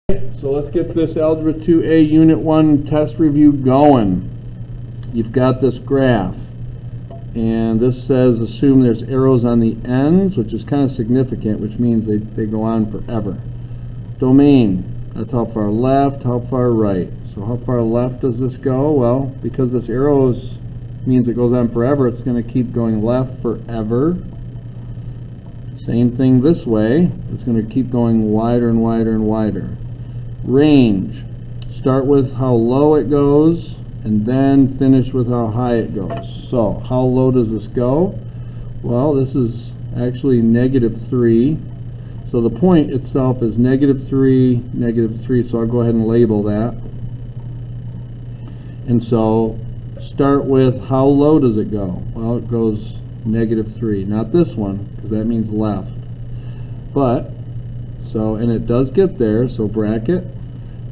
So let's get this Algebra 2A Unit 1 test review going. You've got this graph, and this says assume there's arrows on the ends, which is kind of significant, which means they go on forever. Domain, that's how far left, how far right. So how far left does this go? Well, because this arrows means it goes on forever, it's going to keep going left forever. Same thing this way. It's going to keep going wider and wider and wider. Range, start with how low it goes and then finish with how high it goes. So how low does this go? Well, this is actually -3. So the point itself is -3, -3. So I'll go ahead and label that. And so start with how low does it go? Well, it goes -3. Not this one, because that means left. But, so, and it does get there, so bracket.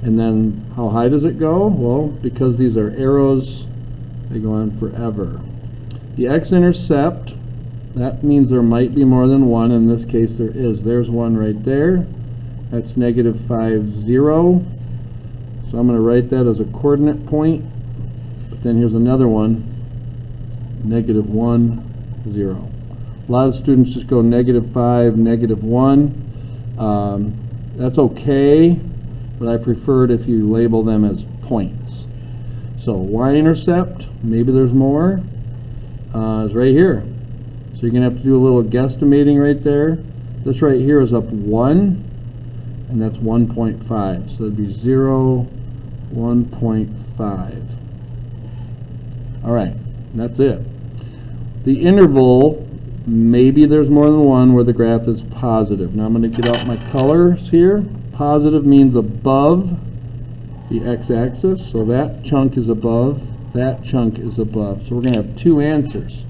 And then how high does it go? Well, because these are arrows, they go on forever. The x-intercept, that means there might be more than one. In this case, there is. There's one right there. That's -5, 0. So I'm going to write that as a coordinate point. But then here's another one, -1, 0. A lot of students just go -5, -1. That's okay, but I prefer it if you label them as points. So y-intercept, maybe there's more, is right here. So you're going to have to do a little guesstimating right there. This right here is up 1, and that's 1.5. So it'd be 0, 1.5. All right, that's it. The interval, maybe there's more than one where the graph is positive. Now I'm going to get out my colors here. Positive means above the x-axis, so that chunk is above, that chunk is above. So we're going to have two answers,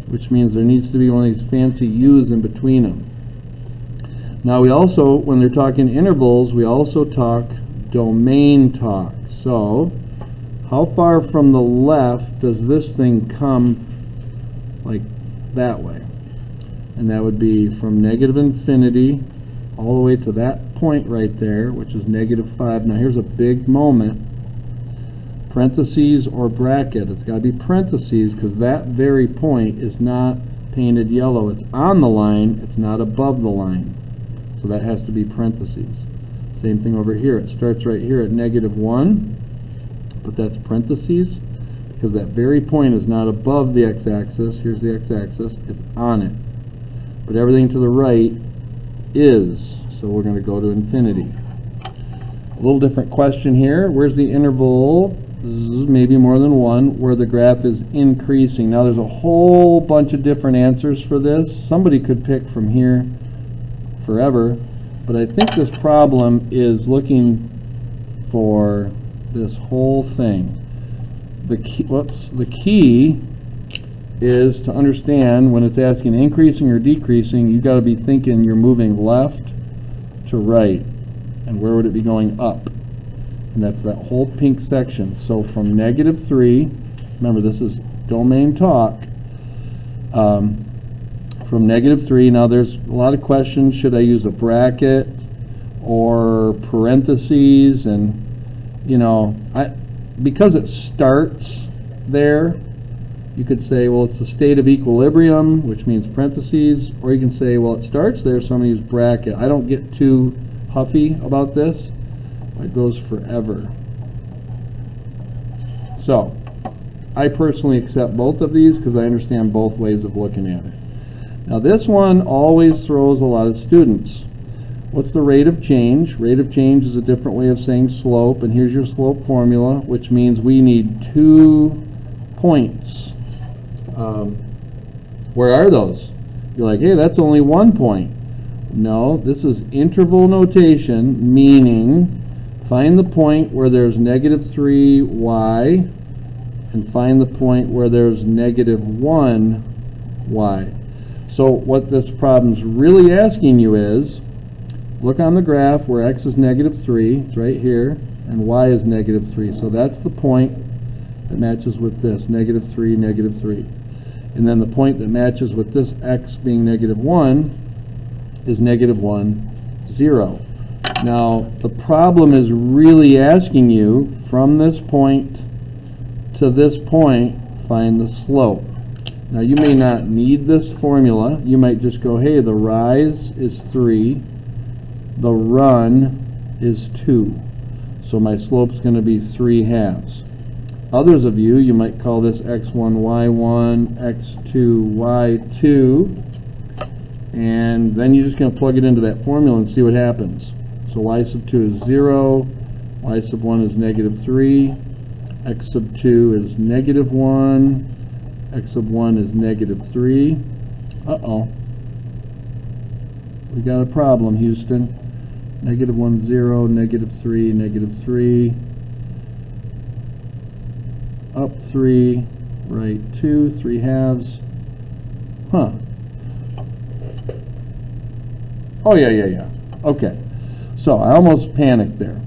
which means there needs to be one of these fancy U's in between them. Now we also, when they're talking intervals, we also talk domain talk. So how far from the left does this thing come, like that way? And that would be from -infinity all the way to that point right there, which is -5. Now here's a big moment. Parentheses or bracket. It's got to be parentheses because that very point is not painted yellow. It's on the line. It's not above the line. So that has to be parentheses. Same thing over here. It starts right here at -1, but that's parentheses because that very point is not above the x-axis. Here's the x-axis. It's on it. But everything to the right is. So we're going to go to infinity. A little different question here. Where's the interval? Maybe more than one, where the graph is increasing. Now there's a whole bunch of different answers for this. Somebody could pick from here forever, but I think this problem is looking for this whole thing. The key is to understand when it's asking increasing or decreasing, you've got to be thinking you're moving left to right. And where would it be going up? And that's that whole pink section. So from -3, remember this is domain talk, from -3, now there's a lot of questions. Should I use a bracket or parentheses? And you know, because it starts there, you could say, well, it's a state of equilibrium, which means parentheses, or you can say, well, it starts there, so I'm going to use bracket. I don't get too huffy about this. It goes forever. So, I personally accept both of these because I understand both ways of looking at it. Now, this one always throws a lot of students. What's the rate of change? Rate of change is a different way of saying slope, and here's your slope formula, which means we need 2 points. Where are those? You're like, hey, that's only 1 point. No, this is interval notation, meaning find the point where there's -3y and find the point where there's -1y. So what this problem's really asking you is, look on the graph where x is -3, it's right here, and y is -3. So that's the point that matches with this, -3, -3. And then the point that matches with this x being -1 is -1, 0. Now, the problem is really asking you, from this point to this point, find the slope. Now, you may not need this formula. You might just go, hey, the rise is 3, the run is 2. So my slope's going to be 3/2. Others of you, you might call this x1, y1, x2, y2, and then you're just going to plug it into that formula and see what happens. So y sub 2 is 0, y sub 1 is -3, x sub 2 is -1, x sub 1 is -3. Uh-oh. We got a problem, Houston. -1, 0, -3, -3. Up 3, right 2, 3/2. Huh. Oh, yeah. Okay. So I almost panicked there.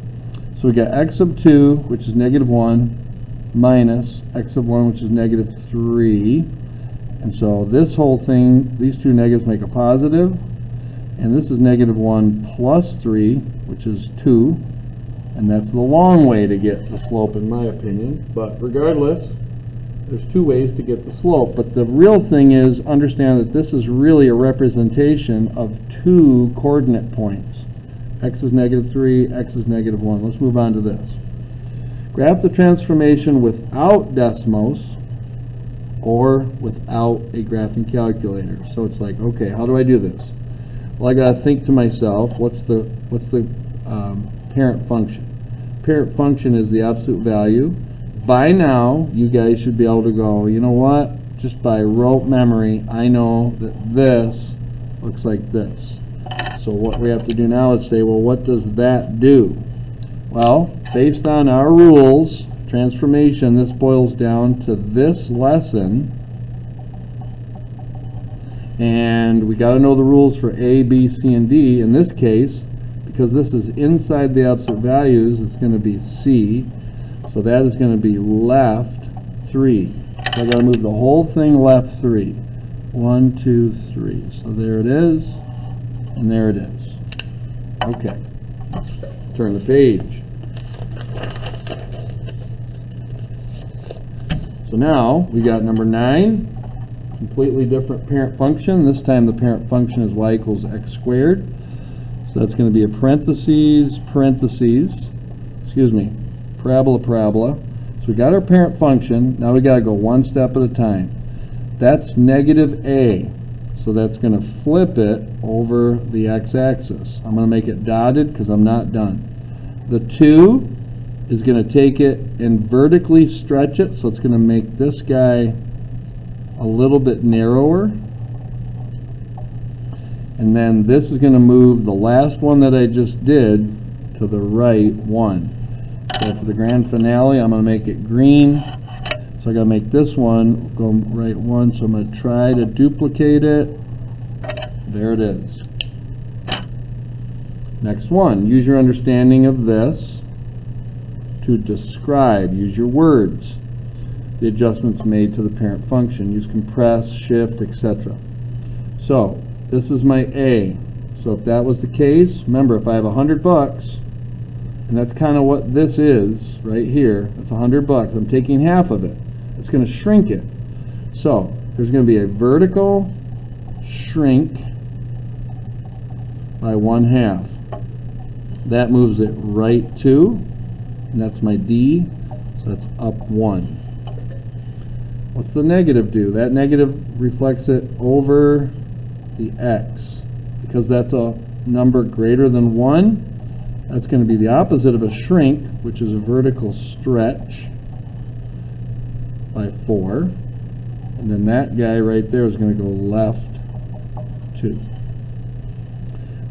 So we got x sub 2, which is -1, minus x sub 1, which is -3. And so this whole thing, these two negatives make a positive. And this is -1 plus 3, which is 2. And that's the long way to get the slope, in my opinion. But regardless, there's two ways to get the slope. But the real thing is, understand that this is really a representation of two coordinate points. X is -3, x is -1. Let's move on to this. Graph the transformation without Desmos or without a graphing calculator. So it's like, okay, how do I do this? Well, I got to think to myself, what's the parent function? Parent function is the absolute value. By now, you guys should be able to go, you know what? Just by rote memory, I know that this looks like this. So what we have to do now is say, well, what does that do? Well, based on our rules, transformation, this boils down to this lesson. And we got to know the rules for A, B, C, and D. In this case, because this is inside the absolute values, it's going to be C. So that is going to be left 3. So I got to move the whole thing left 3. 1, 2, 3. So there it is, and there it is. Okay. Turn the page. So now we got number 9. Completely different parent function. This time the parent function is y equals x squared. So that's going to be a parentheses, parabola. So we got our parent function. Now we got to go one step at a time. That's -a. So that's going to flip it over the x-axis. I'm going to make it dotted because I'm not done. The 2 is going to take it and vertically stretch it. So it's going to make this guy a little bit narrower. And then this is going to move the last one that I just did to the right 1. So for the grand finale, I'm going to make it green. So I got to make this one go right 1. So I'm going to try to duplicate it. There it is. Next one, use your understanding of this to describe. Use your words. The adjustments made to the parent function. Use compress, shift, etc. So this is my A. So if that was the case, remember, if I have $100, and that's kind of what this is right here, that's $100. I'm taking half of it. It's going to shrink it. So there's going to be a vertical shrink by 1/2. That moves it right 2, and that's my D. So that's up 1. What's the negative do? That negative reflects it over the x. Because that's a number greater than 1, that's going to be the opposite of a shrink, which is a vertical stretch by 4. And then that guy right there is going to go left 2.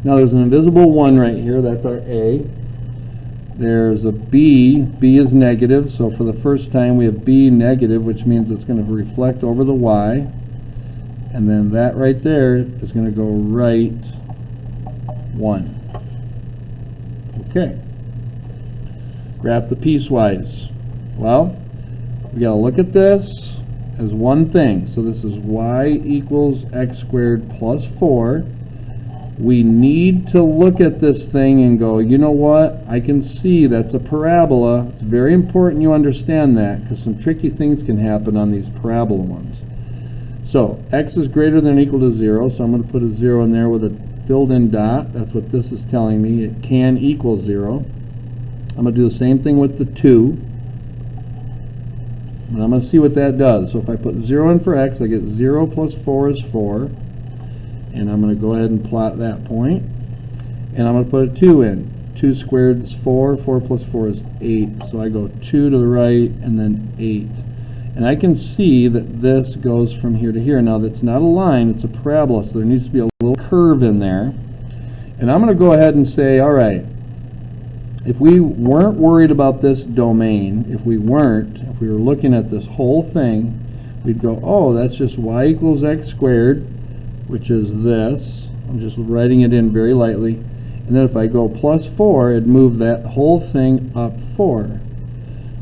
Now there's an invisible 1 right here, that's our A. There's a B. B is negative, so for the first time we have B negative, which means it's going to reflect over the Y. And then that right there is going to go right 1. Okay. Graph the piecewise. Well, we got to look at this as one thing. So this is y equals x squared plus 4. we need to look at this thing and go, you know what, I can see that's a parabola. It's very important you understand that, because some tricky things can happen on these parabola ones. So x is greater than or equal to 0, so I'm going to put a 0 in there with a filled in dot. That's what this is telling me. It can equal 0. I'm going to do the same thing with the 2. And I'm going to see what that does. So if I put 0 in for x, I get 0 plus 4 is 4. And I'm going to go ahead and plot that point. And I'm going to put a 2 in. 2 squared is 4. 4 plus 4 is 8. So I go 2 to the right and then 8. And I can see that this goes from here to here. Now that's not a line, it's a parabola, so there needs to be a little curve in there. And I'm going to go ahead and say, all right, if we weren't worried about this domain, if we were looking at this whole thing, we'd go, oh, that's just y equals x squared, which is this. I'm just writing it in very lightly. And then if I go plus 4, it'd move that whole thing up 4.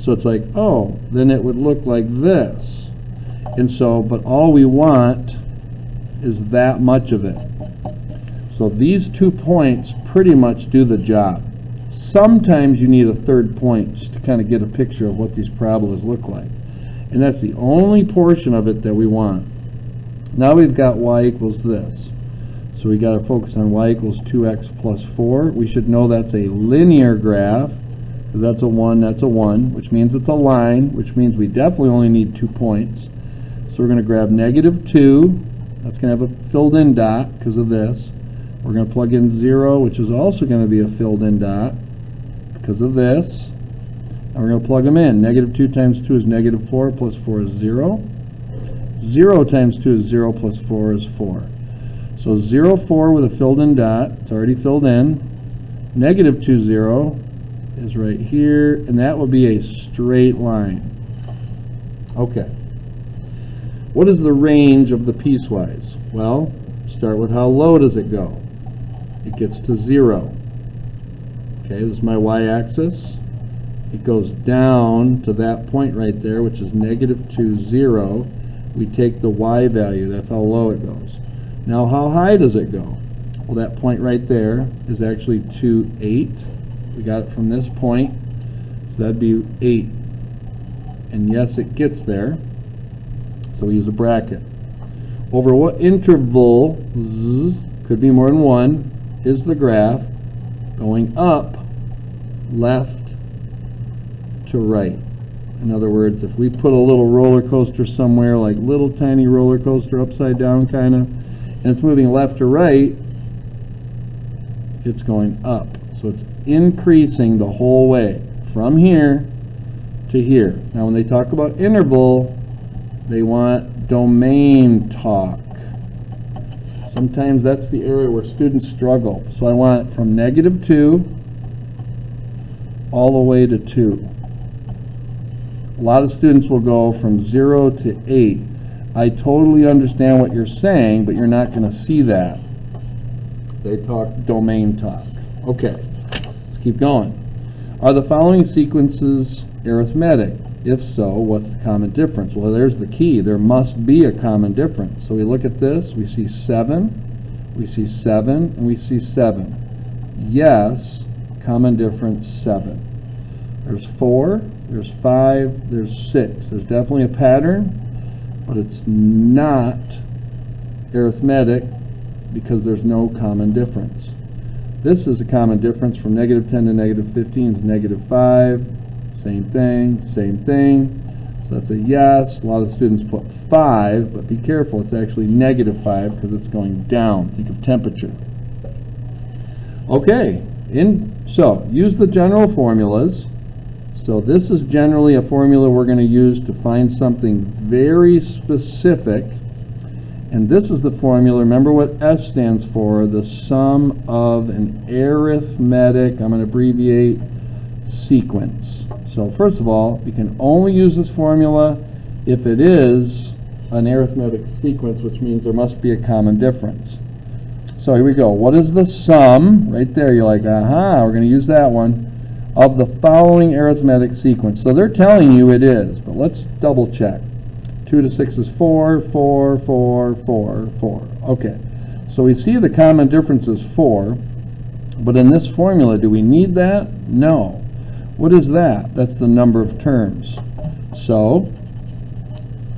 So it's like, oh, then it would look like this. And so, but all we want is that much of it. So these 2 points pretty much do the job. Sometimes you need a third point just to kind of get a picture of what these parabolas look like. And that's the only portion of it that we want. Now we've got y equals this. So we got to focus on y equals 2x plus 4. We should know that's a linear graph, because that's a 1, which means it's a line, which means we definitely only need 2 points. So we're going to grab negative 2. That's going to have a filled in dot because of this. We're going to plug in 0, which is also going to be a filled in dot because of this. And we're going to plug them in. Negative 2 times 2 is negative 4, plus 4 is 0. 0 times 2 is 0, plus 4 is 4. So 0, 4 with a filled in dot. It's already filled in. Negative 2, 0 is right here, and that will be a straight line. Okay. What is the range of the piecewise? Well, start with how low does it go? It gets to 0. Okay, this is my y-axis. It goes down to that point right there, which is negative 2, 0. We take the y value. That's how low it goes. Now, how high does it go? Well, that point right there is actually 2, 8. We got it from this point, so that'd be 8. And yes, it gets there, so we use a bracket. Over what interval, could be more than 1, is the graph going up, left to right? In other words, if we put a little roller coaster somewhere, like little tiny roller coaster upside down kind of, and it's moving left to right, it's going up. So it's increasing the whole way from here to here. Now when they talk about interval, they want domain talk. Sometimes that's the area where students struggle. So I want it from negative 2 all the way to 2. A lot of students will go from 0 to 8. I totally understand what you're saying, but you're not going to see that. They talk domain talk. Okay. Keep going. Are the following sequences arithmetic? If so, what's the common difference? Well, there's the key. There must be a common difference. So we look at this. We see 7. We see 7. And we see 7. Yes, common difference 7. There's 4. There's 5. There's 6. There's definitely a pattern, but it's not arithmetic because there's no common difference. This is a common difference from negative 10 to negative 15 is negative 5. Same thing, same thing. So that's a yes. A lot of students put 5, but be careful, it's actually negative 5 because it's going down. Think of temperature. Okay, so use the general formulas. So this is generally a formula we're going to use to find something very specific. And this is the formula. Remember what S stands for, the sum of an arithmetic, I'm going to abbreviate, sequence. So first of all, you can only use this formula if it is an arithmetic sequence, which means there must be a common difference. So here we go. What is the sum? Right there, you're like, aha, we're going to use that one. Of the following arithmetic sequence. So they're telling you it is, but let's double check. 2 to 6 is 4, 4, 4, 4, 4. Okay. So So we see the common difference is 4, but in this formula, do we need that? No. What is that? That's the number of terms. So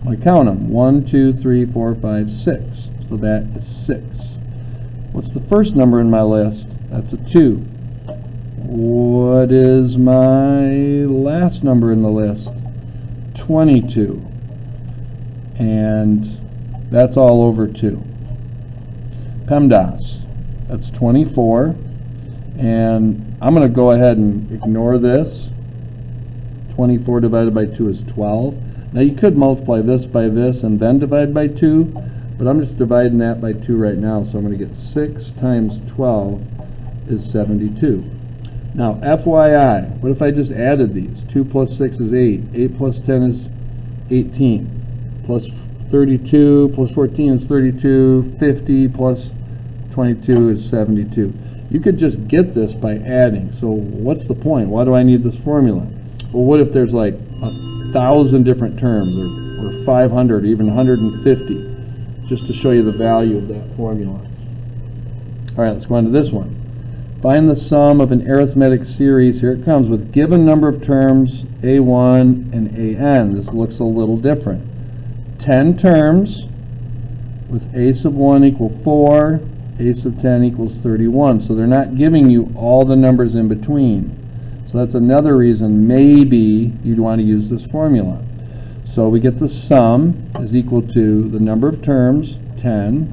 I count them. 1, 2, 3, 4, 5, 6. So that is 6. What's the first number in my list? That's a 2. What is my last number in the list? 22. And that's all over 2. PEMDAS. That's 24. And I'm going to go ahead and ignore this. 24 divided by 2 is 12. Now you could multiply this by this and then divide by 2, but I'm just dividing that by 2 right now, so I'm going to get 6 times 12 is 72. Now FYI, what if I just added these? 2 plus 6 is 8. 8 plus 10 is 18. Plus 32 plus 14 is 32. 50 plus 22 is 72. You could just get this by adding. So what's the point? Why do I need this formula? Well, what if there's like 1,000 different terms, or 500, even 150, just to show you the value of that formula. All right, let's go on to this one. Find the sum of an arithmetic series. Here it comes with given number of terms, A1 and AN. This looks a little different. 10 terms with a sub 1 equal 4, a sub 10 equals 31. So they're not giving you all the numbers in between. So that's another reason maybe you'd want to use this formula. So we get the sum is equal to the number of terms, 10.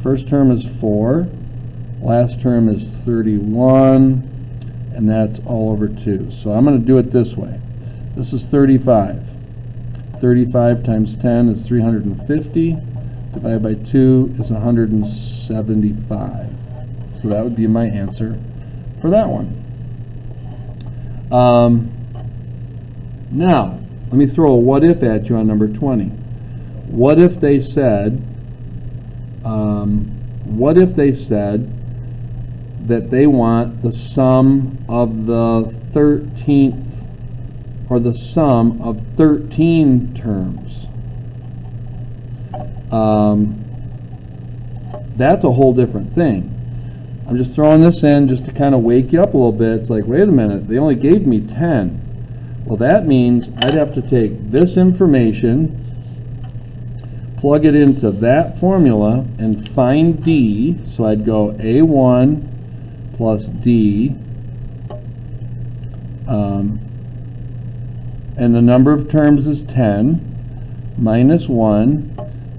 First term is 4. Last term is 31. And that's all over 2. So I'm going to do it this way. This is 35. 35 times 10 is 350. Divided by 2 is 175. So that would be my answer for that one. Now, let me throw a what if at you on number 20. What if they said that they want the sum of the 13th, or the sum of 13 terms? That's a whole different thing. I'm just throwing this in just to kind of wake you up a little bit. It's like, wait a minute, they only gave me 10. Well, that means I'd have to take this information, plug it into that formula, and find D. So I'd go A1 plus D, and the number of terms is 10, minus 1,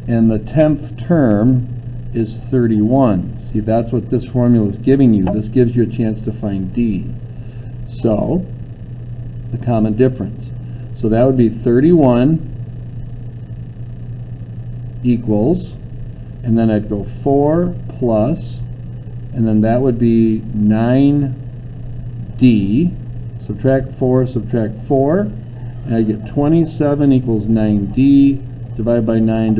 and the 10th term is 31. See, that's what this formula is giving you. This gives you a chance to find D. So, the common difference. So that would be 31 equals, and then I'd go 4 plus, and then that would be 9D. Subtract 4, and I get 27 equals 9D. Divide by 9,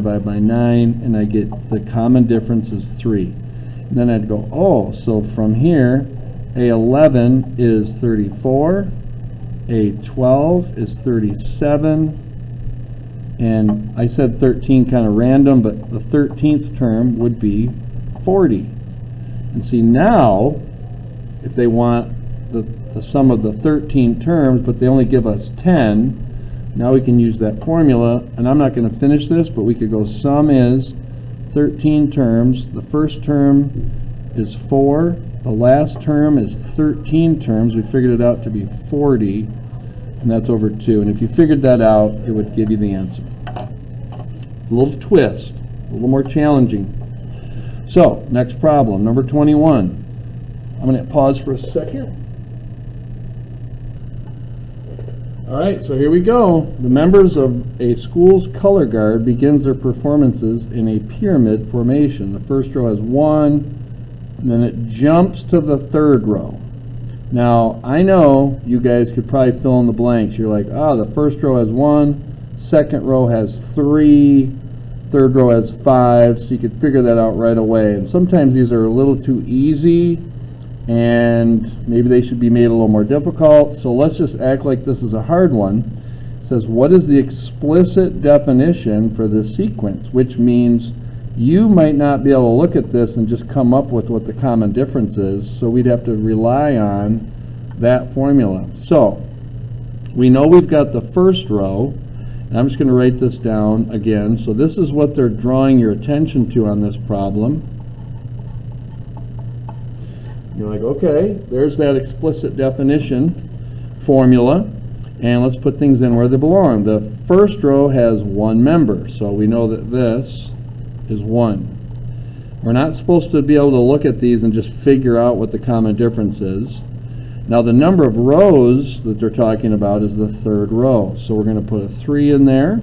and I get the common difference is 3. And then I'd go, oh, so from here, A11 is 34, A12 is 37, and I said 13 kind of random, but the 13th term would be 40. And see, now, if they want the sum of the 13 terms, but they only give us 10, now we can use that formula, and I'm not going to finish this, but we could go sum is 13 terms. The first term is 4. The last term is 13 terms. We figured it out to be 40, and that's over 2. And if you figured that out, it would give you the answer. A little twist, a little more challenging. So, next problem, number 21. I'm going to pause for a second. All right, so here we go. The members of a school's color guard begins their performances in a pyramid formation. The first row has 1, and then it jumps to the third row. Now, I know you guys could probably fill in the blanks. You're like, the first row has 1, second row has 3, third row has 5, so you could figure that out right away. And sometimes these are a little too easy, and maybe they should be made a little more difficult. So let's just act like this is a hard one. It says, what is the explicit definition for this sequence? Which means You might not be able to look at this and just come up with what the common difference is, so we'd have to rely on that formula. So we know we've got the first row, and I'm just going to write this down again. So this is what they're drawing your attention to on this problem. You're like, okay, there's that explicit definition formula, and let's put things in where they belong. The first row has one member, so we know that this is 1. We're not supposed to be able to look at these and just figure out what the common difference is. Now the number of rows that they're talking about is the third row, so we're going to put a 3 in there.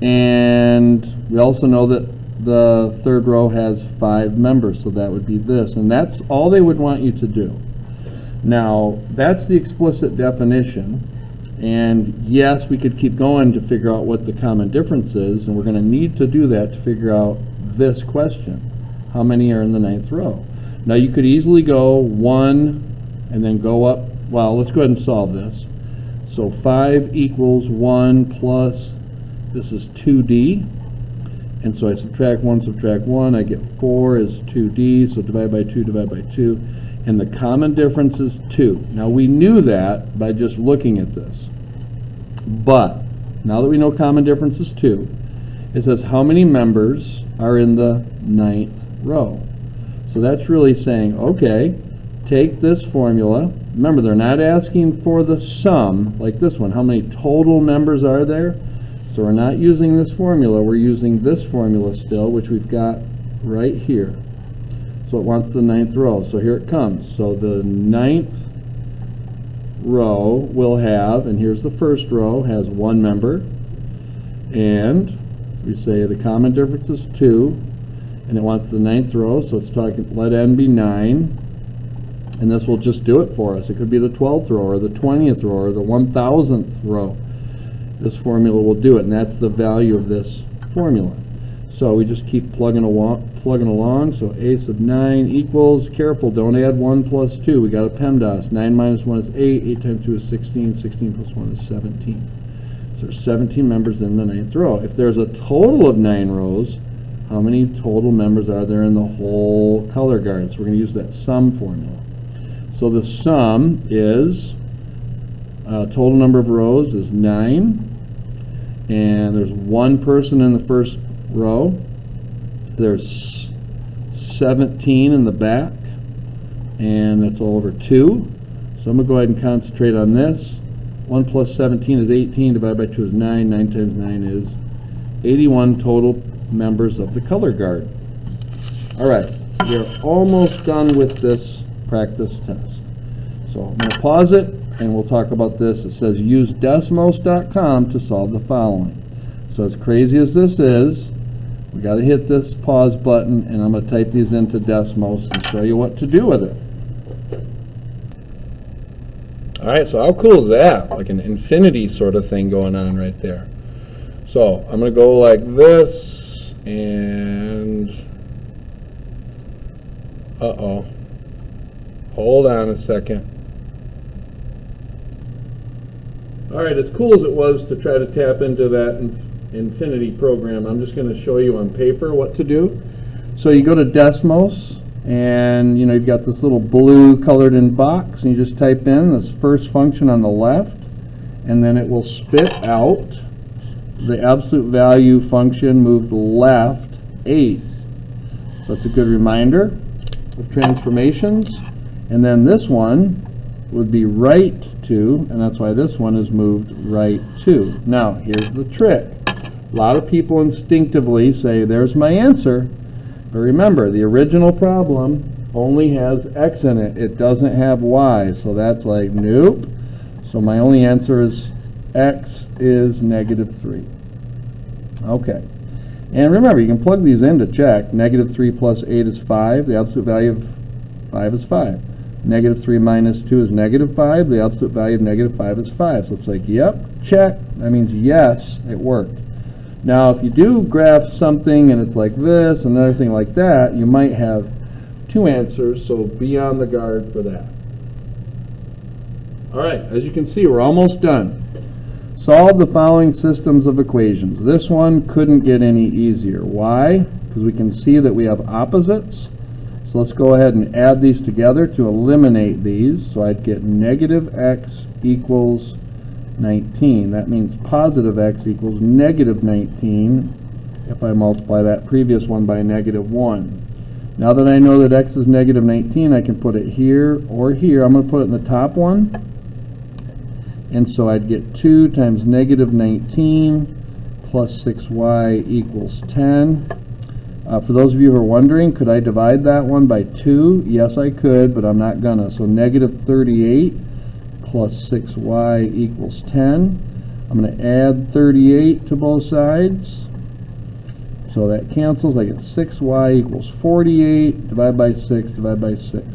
And we also know that the third row has 5 members, so that would be this, and that's all they would want you to do. Now that's the explicit definition, and yes, we could keep going to figure out what the common difference is, and we're going to need to do that to figure out this question: how many are in the 9th row? Now you could easily go 1 and then go up. Well, let's go ahead and solve this. So 5 equals 1 plus, this is 2d, and so I subtract 1, I get 4 is 2d, so divide by 2, and the common difference is 2. Now we knew that by just looking at this, but now that we know common difference is 2, it says how many members are in the 9th row. So that's really saying, okay, take this formula. Remember, they're not asking for the sum like this one. How many total members are there? So we're not using this formula. We're using this formula still, which we've got right here. So it wants the 9th row. So here it comes. So the 9th row will have, and here's the first row, has 1 member. And we say the common difference is 2. And it wants the 9th row, so it's talking, let n be 9. And this will just do it for us. It could be the 12th row or the 20th row or the 1000th row. This formula will do it, and that's the value of this formula. So we just keep plugging along. So a sub 9 equals, careful, don't add 1 plus 2. We got a PEMDAS. 9 minus 1 is 8. 8 times 2 is 16. 16 plus 1 is 17. So there's 17 members in the 9th row. If there's a total of 9 rows, how many total members are there in the whole color guard? So we're going to use that sum formula. So the sum is, total number of rows is 9. And there's 1 person in the first row. There's 17 in the back. And that's all over 2. So I'm going to go ahead and concentrate on this. 1 plus 17 is 18. Divided by 2 is 9. 9 times 9 is 81 total members of the color guard. All right, we're almost done with this practice test. So I'm going to pause it, and we'll talk about this. It says use Desmos.com to solve the following. So as crazy as this is, we got to hit this pause button, and I'm going to type these into Desmos and show you what to do with it. All right, so how cool is that? Like an infinity sort of thing going on right there. So I'm going to go like this. And hold on a second. All right, as cool as it was to try to tap into that infinity program, I'm just going to show you on paper what to do. So you go to Desmos, and you've got this little blue colored in box, and you just type in this first function on the left, and then it will spit out the absolute value function moved left 8. So it's a good reminder of transformations. And then this one would be right 2, and that's why this one is moved right 2. Now, here's the trick. A lot of people instinctively say, there's my answer. But remember, the original problem only has x in it. It doesn't have y. So that's like, nope. So my only answer is x is -3. Okay. And remember, you can plug these in to check. -3 plus 8 is 5. The absolute value of 5 is 5. -3 minus 2 is -5. The absolute value of -5 is 5. So it's like, yep, check. That means yes, it worked. Now, if you do graph something and it's like this, another thing like that, you might have 2 answers, so be on the guard for that. All right, as you can see, we're almost done. Solve the following systems of equations. This one couldn't get any easier. Why? Because we can see that we have opposites. So let's go ahead and add these together to eliminate these. So I'd get negative x equals 19. That means positive x equals negative 19 if I multiply that previous one by negative 1. Now that I know that x is negative 19, I can put it here or here. I'm going to put it in the top one. And so I'd get 2 times negative 19 plus 6y equals 10. For those of you who are wondering, could I divide that one by 2? Yes, I could, but I'm not gonna. So negative 38 plus 6y equals 10. I'm going to add 38 to both sides. So that cancels. I get 6y equals 48. Divide by 6, divide by 6.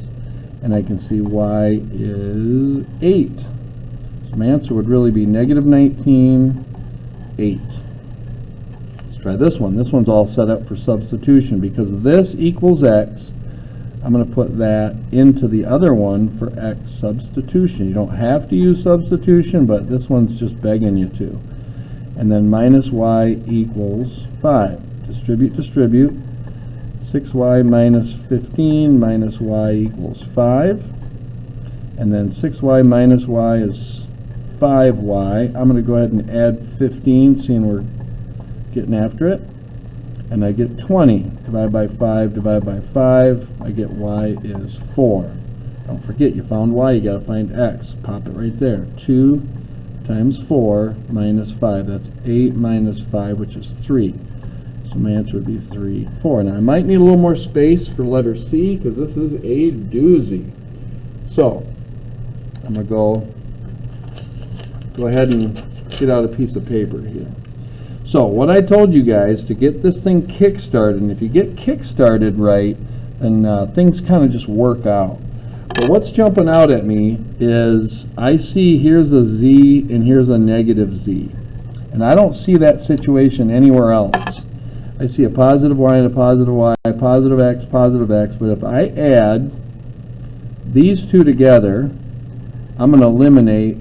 And I can see y is 8. So my answer would really be negative 19, 8. Let's try this one. This one's all set up for substitution because this equals x. I'm going to put that into the other one for x substitution. You don't have to use substitution, but this one's just begging you to. And then minus y equals 5. Distribute, distribute. 6y minus 15 minus y equals 5. And then 6y minus y is 5y. I'm going to go ahead and add 15, seeing we're getting after it. And I get 20. Divide by 5, divide by 5. I get y is 4. Don't forget, you found y, you got to find x. Pop it right there. 2 times 4 minus 5. That's 8 minus 5, which is 3. So my answer would be 3, 4. Now I might need a little more space for letter C because this is a doozy. So I'm going to go ahead and get out a piece of paper here. So what I told you guys to get this thing kick-started, and if you get kick-started right, then things kind of just work out. But what's jumping out at me is I see here's a z and here's a negative z. And I don't see that situation anywhere else. I see a positive y and a positive y, positive x, but if I add these two together, I'm going to eliminate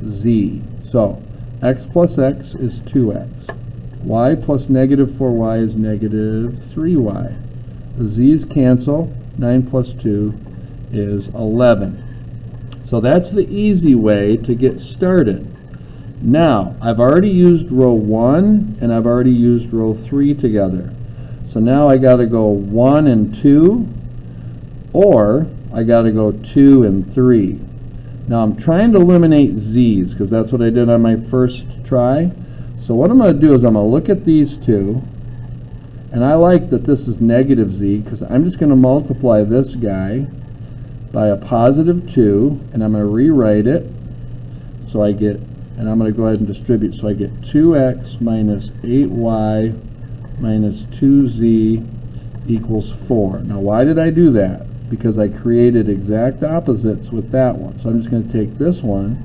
z. So x plus x is 2x. Y plus negative 4y is negative 3y. The z's cancel. 9 plus 2 is 11. So that's the easy way to get started. Now, I've already used row 1 and I've already used row 3 together. So now I got to go 1 and 2, or I got to go 2 and 3. Now I'm trying to eliminate z's because that's what I did on my first try. So what I'm going to do is I'm going to look at these two, and I like that this is negative z because I'm just going to multiply this guy by a positive 2, and I'm going to rewrite it. So I get, and I'm going to go ahead and distribute. So I get 2x minus 8y minus 2z equals 4. Now why did I do that? Because I created exact opposites with that one. So I'm just going to take this one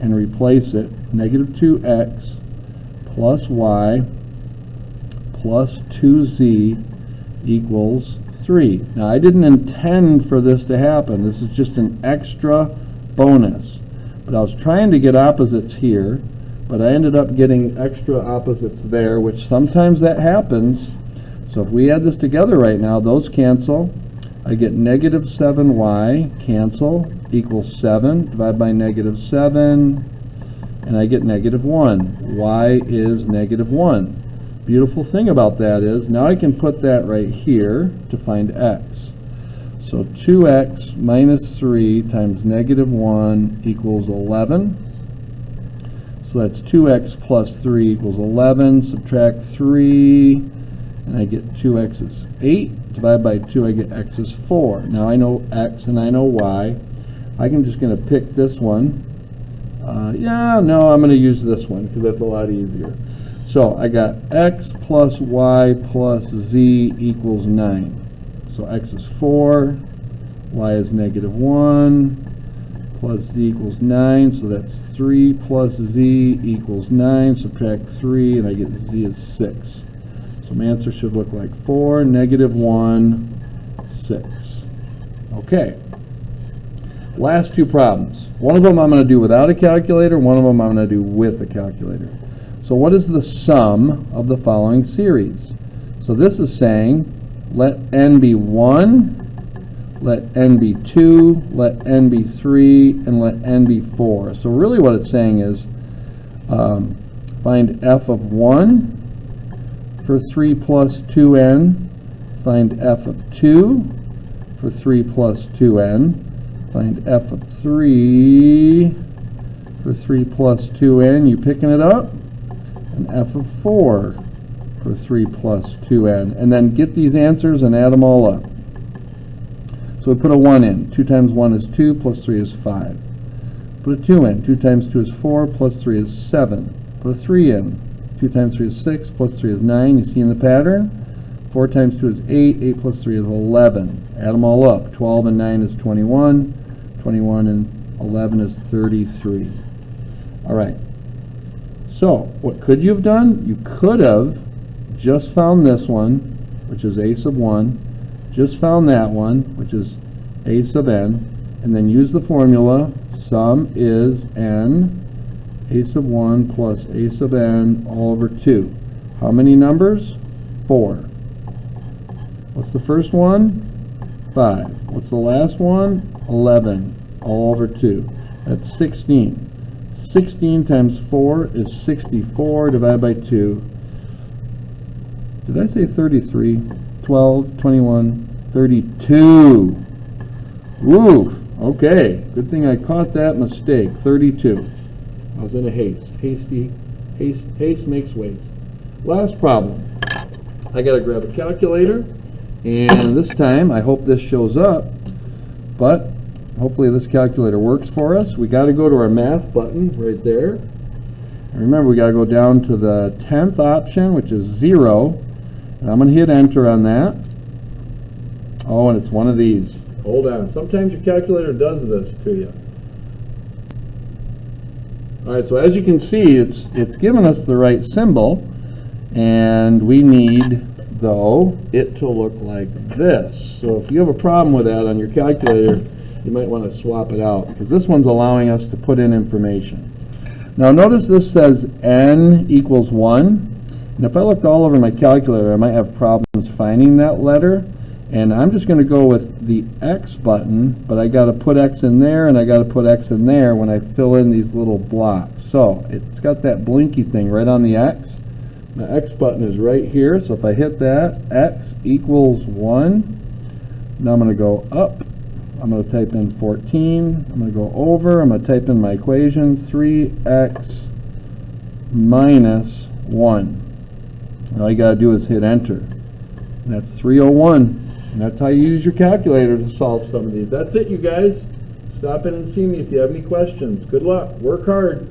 and replace it. Negative 2x plus y plus 2z equals 3. Now I didn't intend for this to happen. This is just an extra bonus. But I was trying to get opposites here, but I ended up getting extra opposites there, which sometimes that happens. So if we add this together right now, those cancel. I get negative 7y, cancel, equals 7. Divide by negative 7, and I get negative 1. Y is negative 1. Beautiful thing about that is, now I can put that right here to find x. So 2x minus 3 times negative 1 equals 11. So that's 2x plus 3 equals 11. Subtract 3, and I get 2x is 8. Divide by 2, I get x is 4. Now I know x and I know y. I'm just going to pick this one. I'm going to use this one because that's a lot easier. So I got x plus y plus z equals 9. So x is 4, y is negative 1, plus z equals 9. So that's 3 plus z equals 9. Subtract 3, and I get z is 6. So my answer should look like 4, negative 1, 6. Okay. Last two problems. One of them I'm going to do without a calculator, one of them I'm going to do with a calculator. So what is the sum of the following series? So this is saying let n be 1, let n be 2, let n be 3, and let n be 4. So really what it's saying is find f of 1 for 3 plus 2n, find f of 2 for 3 plus 2n, find f of 3 for 3 plus 2n, you picking it up, and f of 4 for 3 plus 2n, and then get these answers and add them all up. So we put a 1 in. 2 times 1 is 2, plus 3 is 5. Put a 2 in. 2 times 2 is 4, plus 3 is 7. Put a 3 in. 2 times 3 is 6, plus 3 is 9. You see in the pattern? 4 times 2 is 8, 8 plus 3 is 11. Add them all up. 12 and 9 is 21. 21 and 11 is 33. All right. So, what could you have done? You could have just found this one, which is a sub 1, just found that one, which is a sub n, and then use the formula, sum is n, a sub 1 plus a sub n all over 2. How many numbers? 4. What's the first one? 5. What's the last one? 11, all over 2. That's 16. 16 times 4 is 64 divided by 2. Did I say 33? 12, 21, 32. Woo! Okay, good thing I caught that mistake. 32. I was in a haste. Haste makes waste. Last problem. I gotta grab a calculator, and this time I hope this shows up, but hopefully this calculator works for us. We gotta go to our math button right there. And remember, we gotta go down to the 10th option, which is 0. And I'm going to hit enter on that. Oh, and it's one of these. Hold on. Sometimes your calculator does this to you. All right, so as you can see, it's given us the right symbol, and we need, though, it to look like this. So if you have a problem with that on your calculator, you might want to swap it out, because this one's allowing us to put in information. Now notice this says n equals 1. And if I looked all over my calculator, I might have problems finding that letter. And I'm just going to go with the X button, but I got to put X in there, and I got to put X in there when I fill in these little blocks. So it's got that blinky thing right on the X. The X button is right here, so if I hit that, X equals 1. Now I'm going to go up. I'm going to type in 14. I'm going to go over. I'm going to type in my equation, 3x minus 1. All you got to do is hit enter. And that's 301. And that's how you use your calculator to solve some of these. That's it, you guys. Stop in and see me if you have any questions. Good luck. Work hard.